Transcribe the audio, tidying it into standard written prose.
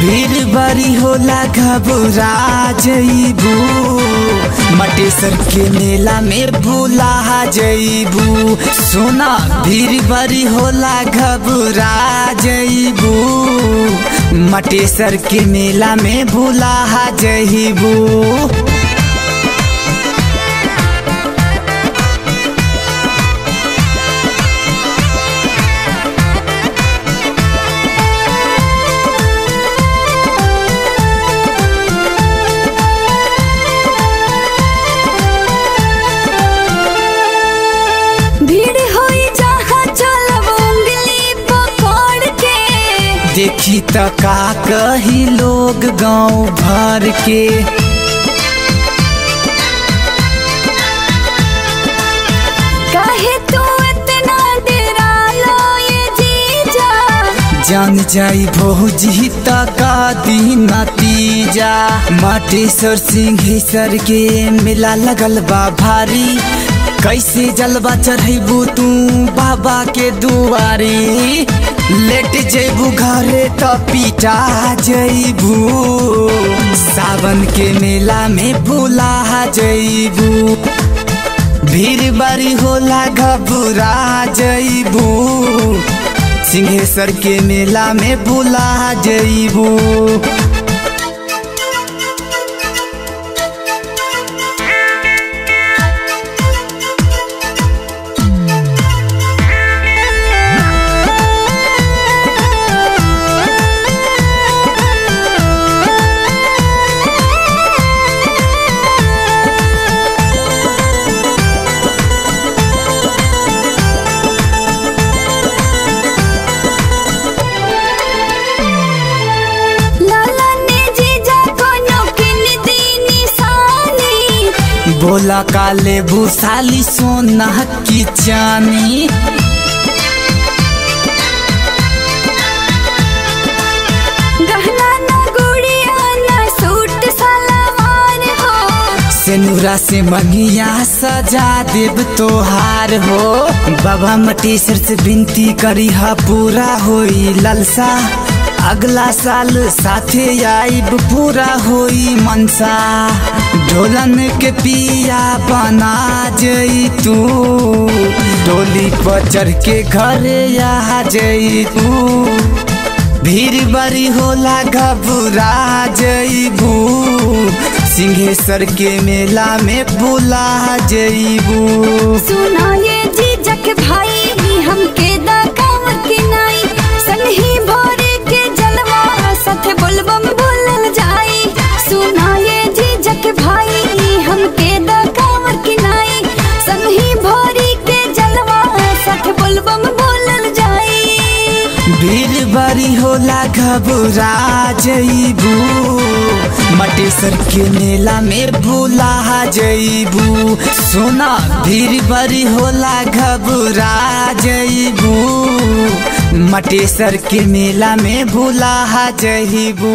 भीड़ बड़ी होला घबरा जइबू, मटेश्वर के मेला में भूला जइबू। सुना भीड़ बड़ी होला घबरा जइबू, मटेश्वर के मेला में भूला जइबू। देखी त का कही लोग गाँव भर के, काहे तू इतना डरालो ये जीजा, जान जाई भौजी त का दी नतीजा। मटेश्वर सिंहेश्वर के मेला लगल बा भारी, कैसे जलवा चढ़ेबू तू बाबा के दुआरी। लेट जेबू घरे त पीटा जइबू, सावन के मेला में भूला जइबू। भीड़ बड़ी होला घबरा जइबू, सिंहेश्वर के मेला में भूला जइबू। बोला काले भूसाली सोना की चानी, गहना ना गुड़िया ना सूट सलवार हो, सेनुरा से मंगिया सजा देव तोहार हो। बाबा मटेश्वर से विनती करी हा पूरा होई ललसा, अगला साल साथे आइब पूरा होई मनसा। ढोलन के पिया बना जई तू, डोली पर चढ़ के घरे आ जई तू। भीड़ बड़ी होला घबरा जइबू, सिंहेश्वर के मेला में भूला जइबू। सुना ये जीजक भाई हमके दा कांवर के नाई, संगी भोरे के जलवा साथे बोलबम बोलल जाई। सुना ये जीजक भाई हमके दा कांवर के नाई, संगी भोरे के जलवा साथे बोलबम बोलल जाई। भीड़ बड़ी होला घबरा जइबू, मटेश्वर के मेला में भूला जइबू। सुना भीड़ बड़ी होला घबरा जइबू, मटेश्वर के मेला में भूला जइबू।